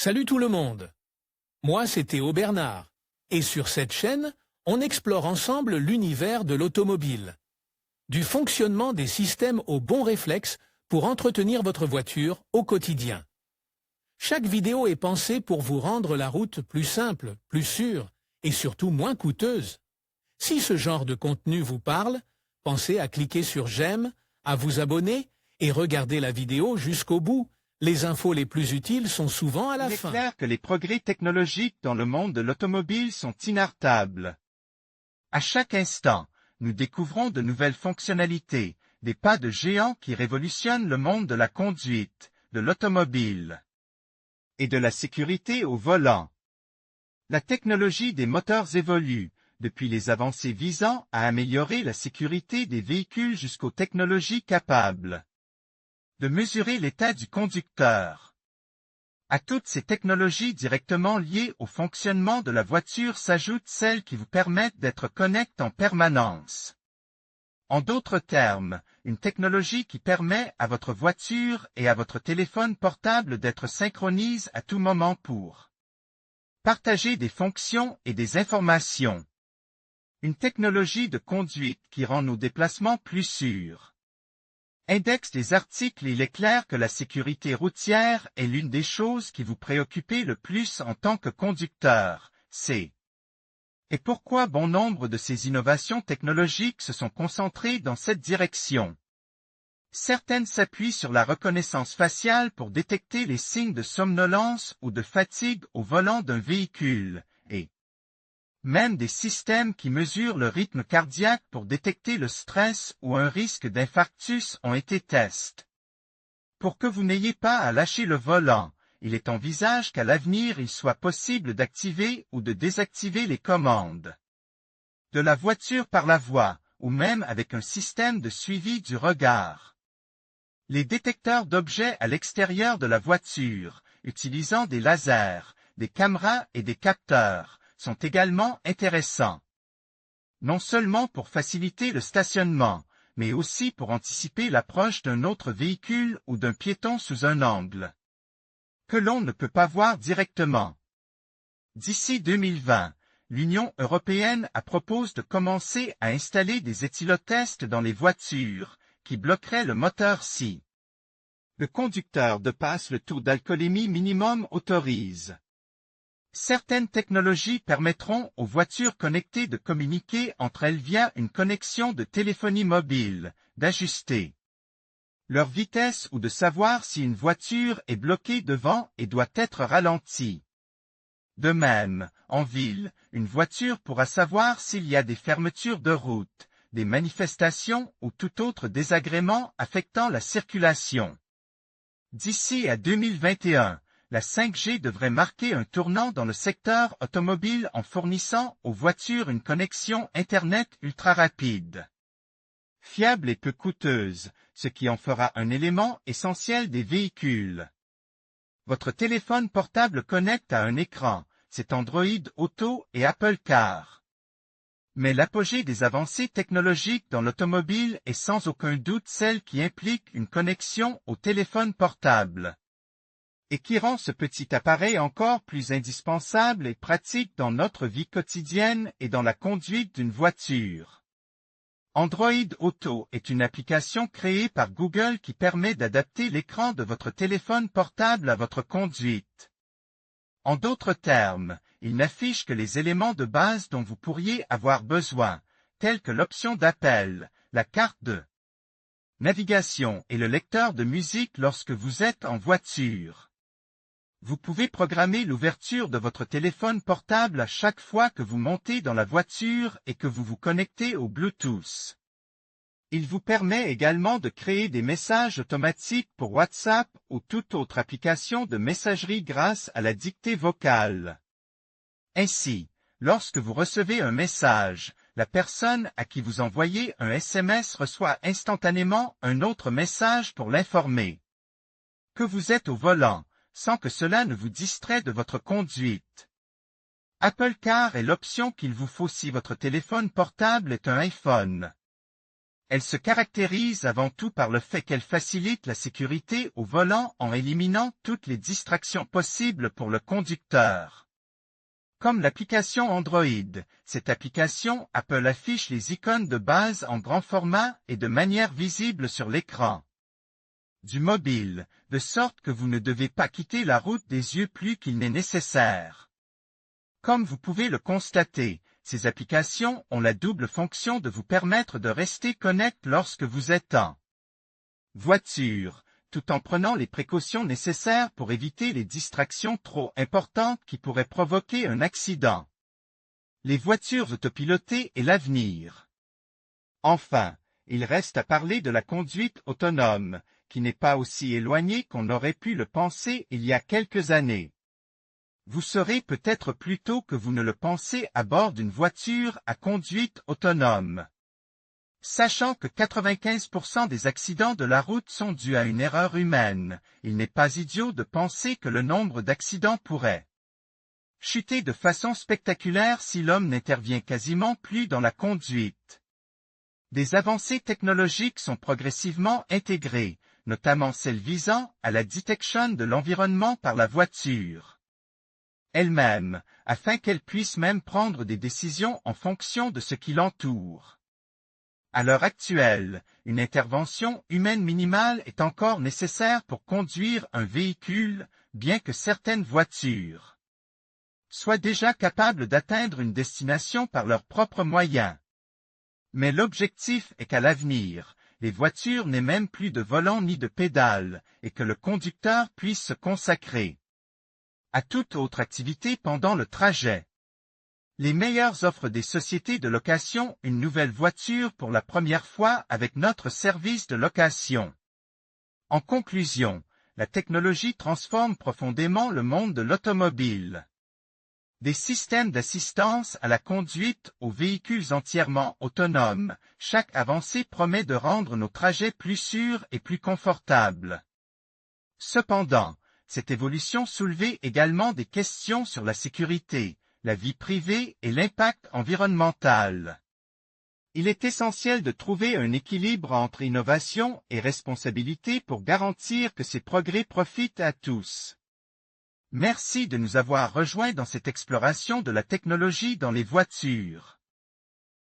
Salut tout le monde. Moi, c'est Théo Bernard. Et sur cette chaîne, on explore ensemble l'univers de l'automobile. Du fonctionnement des systèmes aux bons réflexes pour entretenir votre voiture au quotidien. Chaque vidéo est pensée pour vous rendre la route plus simple, plus sûre et surtout moins coûteuse. Si ce genre de contenu vous parle, pensez à cliquer sur j'aime, à vous abonner et regarder la vidéo jusqu'au bout. Les infos les plus utiles sont souvent à la fin. Il est clair que les progrès technologiques dans le monde de l'automobile sont inarrêtables. À chaque instant, nous découvrons de nouvelles fonctionnalités, des pas de géant qui révolutionnent le monde de la conduite, de l'automobile et de la sécurité au volant. La technologie des moteurs évolue, depuis les avancées visant à améliorer la sécurité des véhicules jusqu'aux technologies capables de mesurer l'état du conducteur. À toutes ces technologies directement liées au fonctionnement de la voiture s'ajoutent celles qui vous permettent d'être connectés en permanence. En d'autres termes, une technologie qui permet à votre voiture et à votre téléphone portable d'être synchronisés à tout moment pour partager des fonctions et des informations. Une technologie de conduite qui rend nos déplacements plus sûrs. Index des articles. Il est clair que la sécurité routière est l'une des choses qui vous préoccupent le plus en tant que conducteur. C'est et pourquoi bon nombre de ces innovations technologiques se sont concentrées dans cette direction. Certaines s'appuient sur la reconnaissance faciale pour détecter les signes de somnolence ou de fatigue au volant d'un véhicule, et même des systèmes qui mesurent le rythme cardiaque pour détecter le stress ou un risque d'infarctus ont été testés. Pour que vous n'ayez pas à lâcher le volant, il est envisagé qu'à l'avenir il soit possible d'activer ou de désactiver les commandes de la voiture par la voix, ou même avec un système de suivi du regard. Les détecteurs d'objets à l'extérieur de la voiture, utilisant des lasers, des caméras et des capteurs, sont également intéressants. Non seulement pour faciliter le stationnement, mais aussi pour anticiper l'approche d'un autre véhicule ou d'un piéton sous un angle que l'on ne peut pas voir directement. D'ici 2020, l'Union européenne propose de commencer à installer des éthylotests dans les voitures, qui bloqueraient le moteur si le conducteur dépasse le taux d'alcoolémie minimum autorisé. Certaines technologies permettront aux voitures connectées de communiquer entre elles via une connexion de téléphonie mobile, d'ajuster leur vitesse ou de savoir si une voiture est bloquée devant et doit être ralentie. De même, en ville, une voiture pourra savoir s'il y a des fermetures de route, des manifestations ou tout autre désagrément affectant la circulation. D'ici à 2021, la 5G devrait marquer un tournant dans le secteur automobile en fournissant aux voitures une connexion Internet ultra rapide, fiable et peu coûteuse, ce qui en fera un élément essentiel des véhicules. Votre téléphone portable connecte à un écran, c'est Android Auto et Apple Car. Mais l'apogée des avancées technologiques dans l'automobile est sans aucun doute celle qui implique une connexion au téléphone portable, et qui rend ce petit appareil encore plus indispensable et pratique dans notre vie quotidienne et dans la conduite d'une voiture. Android Auto est une application créée par Google qui permet d'adapter l'écran de votre téléphone portable à votre conduite. En d'autres termes, il n'affiche que les éléments de base dont vous pourriez avoir besoin, tels que l'option d'appel, la carte de navigation et le lecteur de musique lorsque vous êtes en voiture. Vous pouvez programmer l'ouverture de votre téléphone portable à chaque fois que vous montez dans la voiture et que vous vous connectez au Bluetooth. Il vous permet également de créer des messages automatiques pour WhatsApp ou toute autre application de messagerie grâce à la dictée vocale. Ainsi, lorsque vous recevez un message, la personne à qui vous envoyez un SMS reçoit instantanément un autre message pour l'informer que vous êtes au volant, sans que cela ne vous distrait de votre conduite. Apple Car est l'option qu'il vous faut si votre téléphone portable est un iPhone. Elle se caractérise avant tout par le fait qu'elle facilite la sécurité au volant en éliminant toutes les distractions possibles pour le conducteur. Comme l'application Android, cette application Apple affiche les icônes de base en grand format et de manière visible sur l'écran du mobile, de sorte que vous ne devez pas quitter la route des yeux plus qu'il n'est nécessaire. Comme vous pouvez le constater, ces applications ont la double fonction de vous permettre de rester connecté lorsque vous êtes en voiture, tout en prenant les précautions nécessaires pour éviter les distractions trop importantes qui pourraient provoquer un accident. Les voitures autopilotées et l'avenir. Enfin, il reste à parler de la conduite autonome, qui n'est pas aussi éloignée qu'on aurait pu le penser il y a quelques années. Vous saurez peut-être plus tôt que vous ne le pensez à bord d'une voiture à conduite autonome. Sachant que 95% des accidents de la route sont dus à une erreur humaine, il n'est pas idiot de penser que le nombre d'accidents pourrait chuter de façon spectaculaire si l'homme n'intervient quasiment plus dans la conduite. Des avancées technologiques sont progressivement intégrées, notamment celles visant à la détection de l'environnement par la voiture elle-même, afin qu'elle puisse même prendre des décisions en fonction de ce qui l'entoure. À l'heure actuelle, une intervention humaine minimale est encore nécessaire pour conduire un véhicule, bien que certaines voitures soient déjà capables d'atteindre une destination par leurs propres moyens. Mais l'objectif est qu'à l'avenir, les voitures n'aient même plus de volant ni de pédales, et que le conducteur puisse se consacrer à toute autre activité pendant le trajet. Les meilleures offres des sociétés de location une nouvelle voiture pour la première fois avec notre service de location. En conclusion, la technologie transforme profondément le monde de l'automobile. Des systèmes d'assistance à la conduite aux véhicules entièrement autonomes, chaque avancée promet de rendre nos trajets plus sûrs et plus confortables. Cependant, cette évolution soulevait également des questions sur la sécurité, la vie privée et l'impact environnemental. Il est essentiel de trouver un équilibre entre innovation et responsabilité pour garantir que ces progrès profitent à tous. Merci de nous avoir rejoints dans cette exploration de la technologie dans les voitures.